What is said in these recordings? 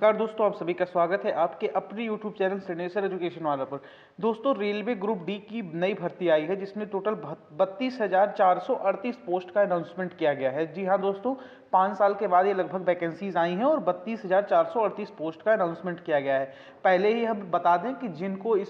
नमस्कार दोस्तों, आप सभी का स्वागत है आपके अपने YouTube चैनल श्रेणेश्वर एजुकेशन वाला पर। दोस्तों, रेलवे ग्रुप डी की नई भर्ती आई है जिसमें टोटल 32,438 पोस्ट का अनाउंसमेंट किया गया है। जी हाँ दोस्तों, 5 साल के बाद ये लगभग वैकेंसीज आई हैं और 32,438 पोस्ट का अनाउंसमेंट किया गया है। पहले ही हम बता दें कि जिनको इस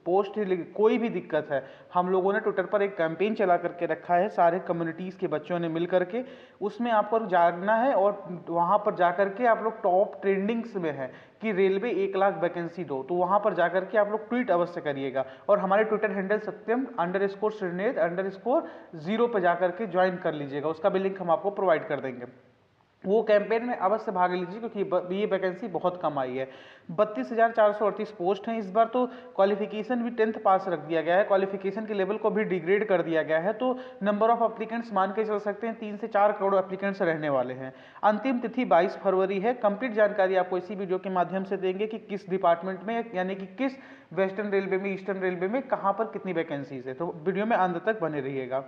पोस्ट कोई भी दिक्कत है, हम लोगों ने ट्विटर पर एक कैंपेन चला करके रखा है, सारे कम्युनिटीज़ के बच्चों ने मिल करके। उसमें आपको जाना है और वहाँ पर जा करके आप लोग टॉप ट्रेंडिंग्स में है कि रेलवे 1 लाख वैकेंसी दो, तो वहाँ पर जाकर के आप लोग ट्वीट अवश्य करिएगा और हमारे ट्विटर हैंडल सत्यम_श्रीनेत_0 पर जाकर के ज्वाइन कर लीजिएगा। उसका भी लिंक हम आपको प्रोवाइड कर देंगे। वो कैंपेन में अवश्य भाग लीजिए क्योंकि ये वैकेंसी बहुत कम आई है। 32,438 पोस्ट हैं। इस बार तो क्वालिफिकेशन भी 10th पास रख दिया गया है, क्वालिफिकेशन के लेवल को भी डिग्रेड कर दिया गया है। तो नंबर ऑफ एप्लीकेंट्स मान के चल सकते हैं 3 से 4 करोड़ एप्लीकेंट्स रहने वाले हैं। अंतिम तिथि 22 फरवरी है। कंप्लीट जानकारी आपको इसी वीडियो के माध्यम से देंगे कि किस डिपार्टमेंट में, यानी कि किस वेस्टर्न रेलवे में, ईस्टर्न रेलवे में कहाँ पर कितनी वैकेंसीज है। तो वीडियो में अंत तक बने रहिएगा।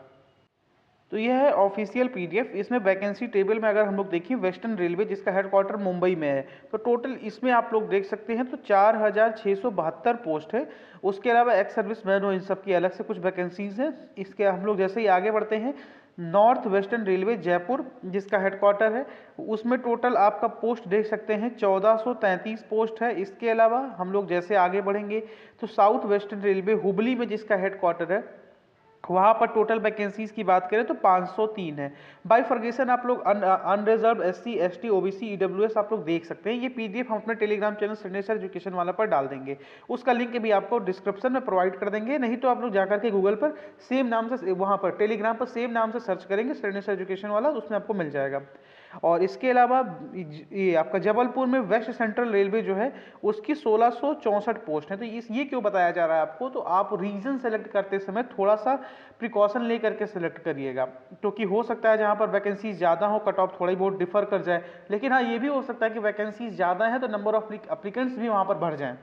तो यह है ऑफिशियल पीडीएफ। इसमें वैकेंसी टेबल में अगर हम लोग देखिए, वेस्टर्न रेलवे जिसका हेडक्वार्टर मुंबई में है, तो टोटल इसमें आप लोग देख सकते हैं तो 4,672 पोस्ट है। उसके अलावा एक्स सर्विस मैन हो, इन सब की अलग से कुछ वैकेंसीज हैं। इसके हम लोग जैसे ही आगे बढ़ते हैं, नॉर्थ वेस्टर्न रेलवे जयपुर जिसका हेडक्वार्टर है, उसमें टोटल आपका पोस्ट देख सकते हैं 1433 पोस्ट है। इसके अलावा हम लोग जैसे आगे बढ़ेंगे तो साउथ वेस्टर्न रेलवे हुबली में जिसका हेडक्वार्टर है, वहाँ पर टोटल वैकेंसीज की बात करें तो 503 है। बाइफर्गेशन आप लोग unreserved SC ST OBC EWS आप लोग देख सकते हैं। ये पीडीएफ हम अपने टेलीग्राम चैनल श्रेणेश्वर एजुकेशन वाला पर डाल देंगे। उसका लिंक भी आपको डिस्क्रिप्शन में प्रोवाइड कर देंगे। नहीं तो आप लोग जाकर के गूगल पर सेम नाम से, वहाँ पर टेलीग्राम पर सेम नाम से सर्च करेंगे श्रेणेश्वर एजुकेशन वाला, तो उसमें आपको मिल जाएगा। और इसके अलावा ये आपका जबलपुर में वेस्ट सेंट्रल रेलवे जो है, उसकी 1664 पोस्ट है। तो ये क्यों बताया जा रहा है आपको, तो आप रीजन सेलेक्ट करते समय थोड़ा सा प्रिकॉशन लेकर के सिलेक्ट करिएगा, क्योंकि हो सकता है जहां पर वैकेंसीज ज़्यादा हो, कट ऑफ थोड़ी बहुत डिफर कर जाए। लेकिन हाँ, ये भी हो सकता है कि वैकेंसीज ज़्यादा है तो नंबर ऑफ एप्लीकेंट्स भी वहाँ पर बढ़ जाएँ,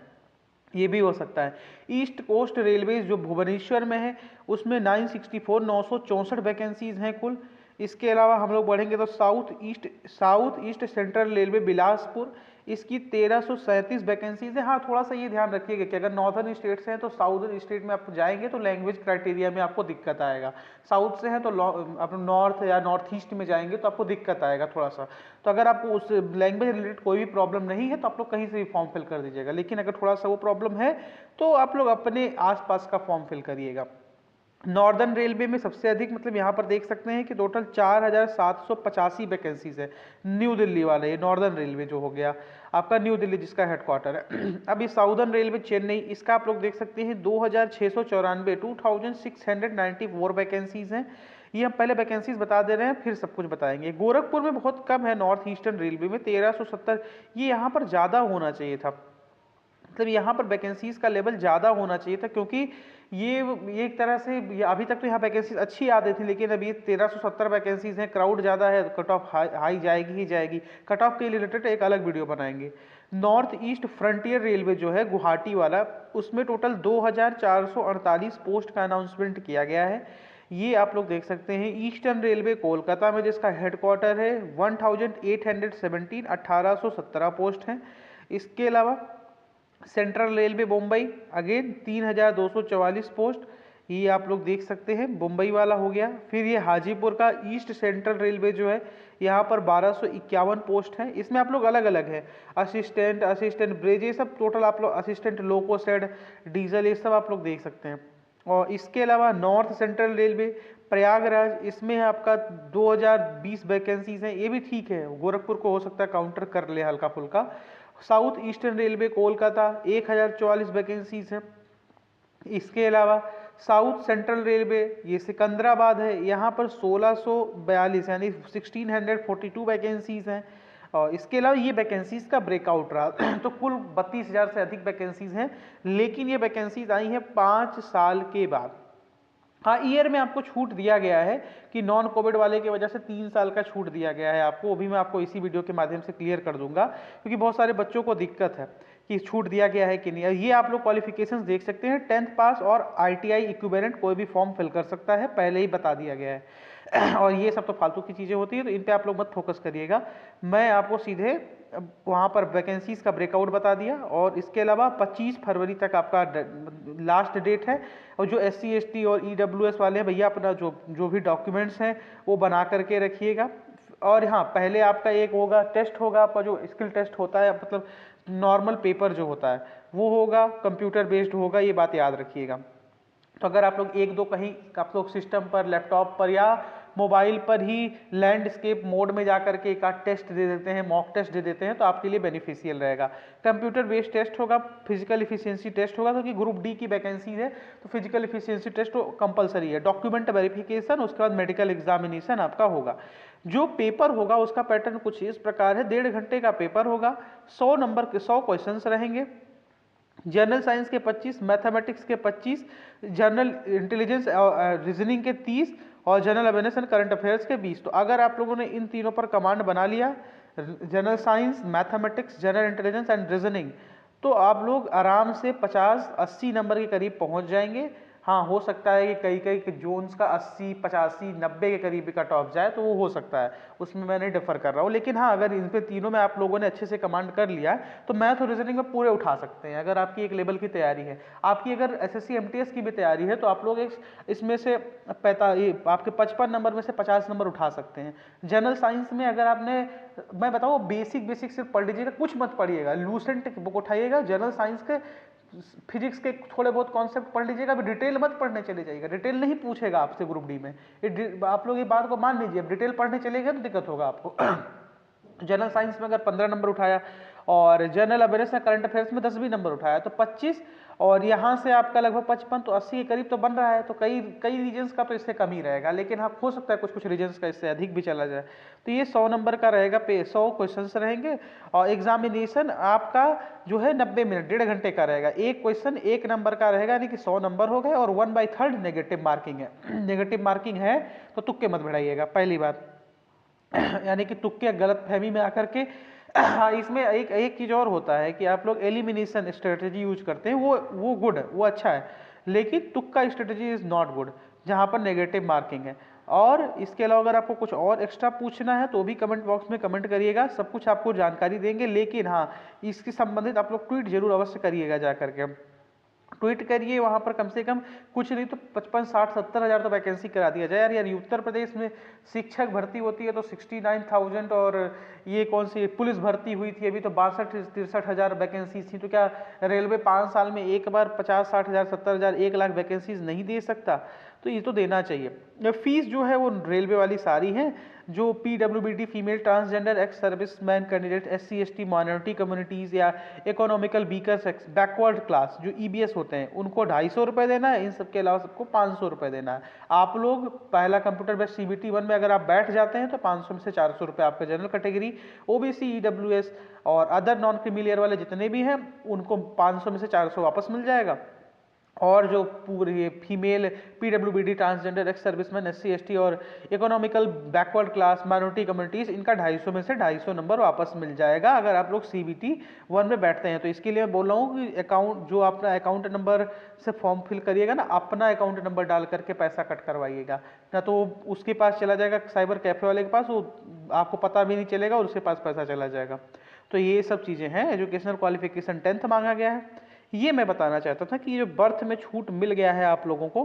ये भी हो सकता है। ईस्ट कोस्ट रेलवे जो भुवनेश्वर में है, उसमें 964 वैकेंसीज हैं कुल। इसके अलावा हम लोग बढ़ेंगे तो south east central railway Bilaspur, इसकी 1337 वैकेंसीज है। हाँ, थोड़ा सा ये ध्यान रखिएगा कि अगर नॉर्दर्न स्टेट से हैं तो साउदर्न स्टेट में आप जाएंगे तो लैंग्वेज क्राइटेरिया में आपको दिक्कत आएगा। साउथ से हैं तो आप नॉर्थ या नॉर्थ ईस्ट में जाएंगे तो आपको दिक्कत आएगा थोड़ा सा। तो अगर आपको उस लैंग्वेज रिलेटेड कोई भी प्रॉब्लम नहीं है तो आप लोग कहीं से भी फॉर्म फिल कर दीजिएगा। लेकिन अगर थोड़ा सा वो प्रॉब्लम है तो आप लोग अपने आसपास का फॉर्म फिल करिएगा। नॉर्दर्न रेलवे में सबसे अधिक, मतलब यहाँ पर देख सकते हैं कि टोटल 4,785 वैकेंसीज है। न्यू दिल्ली वाले, ये नॉर्दर्न रेलवे जो हो गया आपका, न्यू दिल्ली जिसका हेडक्वार्टर है। अब ये साउदर्न रेलवे चेन्नई, इसका आप लोग देख सकते हैं 2,694 वैकेंसीज हैं। ये हम पहले वैकेंसीज बता दे रहे हैं, फिर सब कुछ बताएंगे। गोरखपुर में बहुत कम है, नॉर्थ ईस्टर्न रेलवे में 1370। ये यहाँ पर ज़्यादा होना चाहिए था, मतलब यहाँ पर वैकेंसीज का लेवल ज़्यादा होना चाहिए था, क्योंकि ये एक तरह से अभी तक तो यहाँ वैकेंसीज अच्छी आ रही थी, लेकिन अभी 1370 वैकेंसीज हैं, क्राउड ज़्यादा है, कट ऑफ हाई जाएगी ही जाएगी। कट ऑफ के रिलेटेड एक अलग वीडियो बनाएंगे। नॉर्थ ईस्ट फ्रंटियर रेलवे जो है गुवाहाटी वाला, उसमें टोटल 2,448 पोस्ट का अनाउंसमेंट किया गया है। ये आप लोग देख सकते हैं। ईस्टर्न रेलवे कोलकाता में जिसका हेडक्वार्टर है, 1,817 1817 पोस्ट हैं। इसके अलावा central railway Mumbai, again 3,244 post, ये आप लोग देख सकते हैं, मुंबई वाला हो गया। फिर ये हाजीपुर का ईस्ट सेंट्रल रेलवे जो है, यहाँ पर 1251 पोस्ट हैं। इसमें आप लोग अलग अलग है, असिस्टेंट ब्रिज, ये सब टोटल आप लोग, असिस्टेंट लोको शेड, डीजल, ये सब आप लोग देख सकते हैं। और इसके अलावा नॉर्थ सेंट्रल रेलवे प्रयागराज, इसमें आपका 2020 वैकेंसीज हैं, ये भी ठीक है। गोरखपुर को हो सकता है काउंटर कर ले हल्का फुल्का। South eastern railway Kolkata 1,044 vacancies हैं। इसके अलावा साउथ सेंट्रल रेलवे ये सिकंदराबाद है, यहाँ पर 1642 यानी 1642 वैकेंसीज हैं। और इसके अलावा ये वैकेंसीज का ब्रेकआउट रहा तो कुल 32,000 से अधिक वैकेंसीज हैं, लेकिन ये वैकेंसीज आई हैं 5 साल के बाद। हाँ, ईयर में आपको छूट दिया गया है कि नॉन कोविड वाले की वजह से 3 साल का छूट दिया गया है आपको, वो भी मैं आपको इसी वीडियो के माध्यम से क्लियर कर दूंगा, क्योंकि बहुत सारे बच्चों को दिक्कत है कि छूट दिया गया है कि नहीं। ये आप लोग क्वालिफिकेशंस देख सकते हैं, 10th पास और ITI इक्विवेलेंट कोई भी फॉर्म फिल कर सकता है, पहले ही बता दिया गया है। और ये सब तो फालतू की चीज़ें होती है, तो इन पर आप लोग मत फोकस करिएगा। मैं आपको सीधे वहाँ पर वैकेंसीज का ब्रेकआउट बता दिया। और इसके अलावा 25 फरवरी तक आपका लास्ट डेट है। और जो SC ST और EWS वाले हैं भैया, अपना जो भी डॉक्यूमेंट्स हैं वो बना करके रखिएगा। और हाँ, पहले आपका एक होगा टेस्ट होगा आपका, जो स्किल टेस्ट होता है, मतलब नॉर्मल पेपर जो होता है वो होगा, कंप्यूटर बेस्ड होगा, ये बात याद रखिएगा। तो अगर आप लोग एक दो कहीं आप लोग सिस्टम पर, लैपटॉप पर या मोबाइल पर ही लैंडस्केप मोड में जाकर के एक आध टेस्ट दे देते हैं, मॉक टेस्ट दे देते हैं, तो आपके लिए बेनिफिशियल रहेगा। कंप्यूटर बेस्ड टेस्ट होगा, फिजिकल इफिशियंसी टेस्ट होगा, क्योंकि ग्रुप डी की वैकेंसी है तो फिजिकल इफिशियंसी टेस्ट तो कंपलसरी है। डॉक्यूमेंट वेरिफिकेशन, उसके बाद मेडिकल एग्जामिनेशन आपका होगा। जो पेपर होगा उसका पैटर्न कुछ इस प्रकार है, 1.5 घंटे का पेपर होगा, 100 नंबर के 100 क्वेश्चंस रहेंगे। जनरल साइंस के 25, मैथमेटिक्स के 25, जनरल इंटेलिजेंस रीजनिंग के 30 और general awareness and current affairs के 20। तो अगर आप लोगों ने इन तीनों पर कमांड बना लिया, general science, mathematics, general intelligence and reasoning, तो आप लोग आराम से 50-80 नंबर के करीब पहुंच जाएंगे। हाँ, हो सकता है कि कई कई जोन्स का 80, 85, 90 के करीब भी कट ऑफ जाए, तो वो हो सकता है, उसमें मैं नहीं डिफर कर रहा हूँ। लेकिन हाँ, अगर इन पे तीनों में आप लोगों ने अच्छे से कमांड कर लिया है तो मैथ और रीजनिंग में पूरे उठा सकते हैं। अगर आपकी एक लेवल की तैयारी है, आपकी अगर SSC MTS की भी तैयारी है, तो आप लोग इसमें से आपके 55 नंबर में से 50 नंबर उठा सकते हैं। जनरल साइंस में अगर आपने, मैं बताऊँ, बेसिक सिर्फ पढ़ लीजिएगा, कुछ मत पढ़िएगा, लूसेंट बुक उठाइएगा, जनरल साइंस के फिजिक्स के थोड़े बहुत कॉन्सेप्ट पढ़ लीजिएगा, अभी डिटेल मत पढ़ने चले जाइएगा, डिटेल नहीं पूछेगा आपसे ग्रुप डी में। आप लोग ये बात को मान लीजिए, डिटेल पढ़ने चलेगा तो दिक्कत होगा आपको। जनरल साइंस में अगर 15 नंबर उठाया और जनरल अवेयरनेस या करंट अफेयर्स में 10 भी नंबर उठाया तो 25, और यहाँ से आपका लगभग 55, तो 80 के करीब तो बन रहा है। तो कई रीजन्स का तो इससे कम ही रहेगा, लेकिन हाँ, हो सकता है कुछ रीजन्स का इससे अधिक भी चला जाए। तो ये 100 नंबर का रहेगा, 100 क्वेश्चंस रहेंगे। और एग्जामिनेशन आपका जो है 90 मिनट, 1.5 घंटे का रहेगा। एक क्वेश्चन 1 नंबर का रहेगा, यानी कि 100 नंबर हो गए। और 1/3 नेगेटिव मार्किंग है। नेगेटिव मार्किंग है तो तुक्के मत बढ़ाइएगा, पहली बात। यानी कि तुक्के गलत फहमी में आकर के इसमें एक चीज और होता है कि आप लोग एलिमिनेशन स्ट्रेटेजी यूज करते हैं, वो गुड है, वो अच्छा है, लेकिन तुक्का स्ट्रेटेजी इज नॉट गुड जहां पर नेगेटिव मार्किंग है। और इसके अलावा अगर आपको कुछ और एक्स्ट्रा पूछना है तो भी कमेंट बॉक्स में कमेंट करिएगा, सब कुछ आपको जानकारी देंगे। लेकिन हाँ, इसके संबंधित आप लोग ट्वीट जरूर अवश्य करिएगा, जा करके ट्वीट करिए, वहां पर कम से कम कुछ नहीं तो 55, 60, 70 हज़ार तो वैकेंसी करा दिया जाए। यार उत्तर प्रदेश में शिक्षक भर्ती होती है तो 69,000, और ये कौन सी पुलिस भर्ती हुई थी अभी तो 62-63 हज़ार वैकेंसी थी। तो क्या रेलवे 5 साल में एक बार 50-60 हज़ार, 70 हज़ार, 1 लाख वैकेंसीज नहीं दे सकता? तो ये तो देना चाहिए। फीस जो है वो रेलवे वाली सारी है, जो PWBD female transgender ex serviceman candidate, SC ST minority communities या economical weaker sex, backward class जो EBS होते हैं, उनको 250 रुपये देना है। इन सबके अलावा सबको 500 रुपये देना है। आप लोग पहला कंप्यूटर बेस्ड CBT 1 में अगर आप बैठ जाते हैं तो 500 में से 400 रुपये आपका जनरल कैटेगरी, OBC, EWS और अदर नॉन क्रीमिलियर वाले जितने भी हैं उनको 500 में से 400 वापस मिल जाएगा। और जो पूरी female PWBD transgender ex serviceman, SC ST और economical backward class minority communities, इनका 250 में से 250 नंबर वापस मिल जाएगा अगर आप लोग CBT 1 में बैठते हैं। तो इसके लिए मैं बोल रहा हूँ कि अकाउंट, जो अपना अकाउंट नंबर से फॉर्म फिल करिएगा ना, अपना अकाउंट नंबर डाल करके पैसा कट करवाइएगा, ना तो उसके पास चला जाएगा साइबर कैफे वाले के पास, वो आपको पता भी नहीं चलेगा और उसके पास पैसा चला जाएगा। तो ये सब चीज़ें हैं। एजुकेशनल क्वालिफिकेशन 10th मांगा गया है। ये मैं बताना चाहता था कि ये जो बर्थ में छूट मिल गया है आप लोगों को,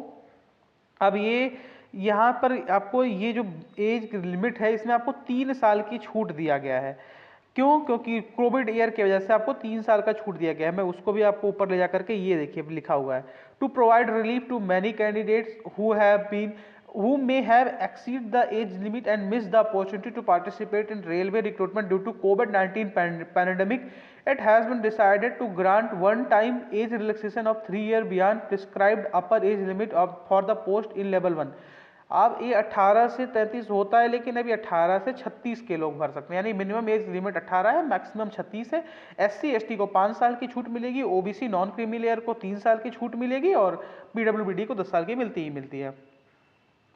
अब ये यहाँ पर आपको ये जो एज लिमिट है इसमें आपको 3 साल की छूट दिया गया है। क्यों? क्योंकि कोविड ईयर की वजह से आपको 3 साल का छूट दिया गया है। मैं उसको भी आपको ऊपर ले जा करके ये देखिए लिखा हुआ है, to provide relief to many candidates who may have exceed the age limit and missed the opportunity to participate in railway recruitment due to COVID-19 pandemic, it has been decided to grant one-time age relaxation of 3 years beyond prescribed upper age limit for the post in level 1। अब ये 18 से 33 होता है, लेकिन अभी 18 से 36 के लोग भर सकते हैं, यानी मिनिमम एज लिमिट 18 है, मैक्सिमम 36 है। SC ST को 5 साल की छूट मिलेगी, OBC नॉन क्रीमी लेयर को 3 साल की छूट मिलेगी और PWBD को 10 साल की मिलती ही मिलती है।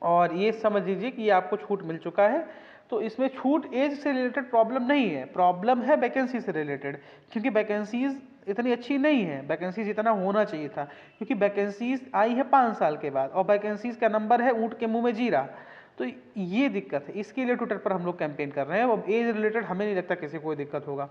और ये समझ लीजिए कि ये आपको छूट मिल चुका है। तो इसमें छूट एज से रिलेटेड प्रॉब्लम नहीं है, प्रॉब्लम है वैकेंसी से रिलेटेड, क्योंकि वैकेंसीज इतनी अच्छी नहीं है, वैकेंसीज इतना होना चाहिए था, क्योंकि वैकेंसीज आई है 5 साल के बाद और वैकेंसीज का नंबर है ऊँट के मुंह में जीरा। तो ये दिक्कत है, इसके लिए ट्विटर पर हम लोग कैंपेन कर रहे हैं। अब एज रिलेटेड हमें नहीं लगता किसी को कोई दिक्कत होगा।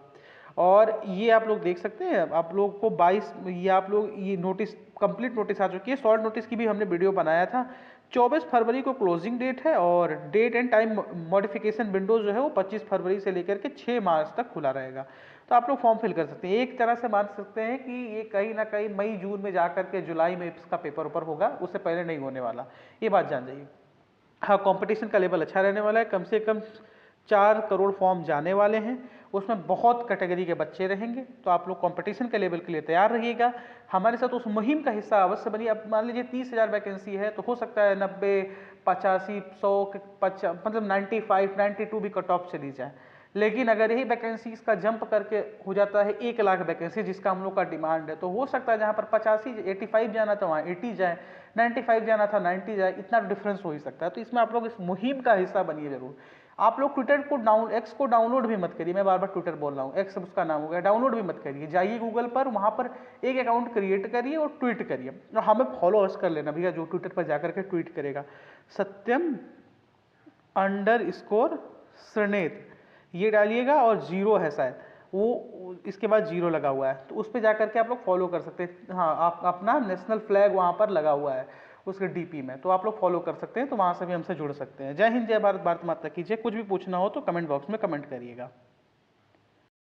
और ये आप लोग देख सकते हैं, आप लोग को 22 ये आप लोग ये नोटिस कंप्लीट नोटिस आ चुकी है। शॉर्ट नोटिस की भी हमने वीडियो बनाया था। 24 फरवरी को क्लोजिंग डेट है और date and time modification window जो है वो 25 फरवरी से लेकर के 6 मार्च तक खुला रहेगा। तो आप लोग फॉर्म फिल कर सकते हैं। एक तरह से मान सकते हैं कि ये कहीं ना कहीं मई जून में जाकर के जुलाई में इसका पेपर ऊपर होगा, उससे पहले नहीं होने वाला, ये बात जान जाइए। हाँ, कंपटीशन का लेवल अच्छा रहने वाला है। कम से कम 4 करोड़ फॉर्म जाने वाले हैं, उसमें बहुत कैटेगरी के बच्चे रहेंगे। तो आप लोग कंपटीशन के लेवल के लिए तैयार रहिएगा, हमारे साथ उस मुहिम का हिस्सा अवश्य बनिए। अब मान लीजिए 30,000 वैकेंसी है, तो हो सकता है 90, 85, 100 मतलब 95, 92 भी कट ऑफ चली जाए। लेकिन अगर यही वैकेंसीज का जंप करके हो जाता है 1 लाख वैकेंसी, जिसका हम लोग का डिमांड है, तो हो सकता है जहाँ पर 85, 85 जाना था वहाँ 80 जाए, 95 जाना था 90 जाए, इतना डिफरेंस हो ही सकता है। तो इसमें आप लोग इस मुहिम का हिस्सा बनिए जरूर। आप लोग ट्विटर को एक्स को डाउनलोड भी मत करिए, मैं बार बार ट्विटर बोल रहा हूँ, एक्स उसका नाम हो गया, डाउनलोड भी मत करिए। जाइए गूगल पर, वहाँ पर एक अकाउंट क्रिएट करिए और ट्वीट करिए, और हमें फॉलो कर लेना भैया, जो ट्विटर पर जाकर के ट्वीट करेगा सत्यम _श्रनेत ये डालिएगा, और 0 है शायद वो, इसके बाद 0 लगा हुआ है, तो उस पर जाकर के आप लोग फॉलो कर सकते हैं। हाँ, आप अपना नेशनल फ्लैग वहाँ पर लगा हुआ है उसके डीपी में, तो आप लोग फॉलो कर सकते हैं, तो वहाँ से भी हमसे जुड़ सकते हैं। जय हिंद, जय भारत, भारत माता की जय। कुछ भी पूछना हो तो कमेंट बॉक्स में कमेंट करिएगा।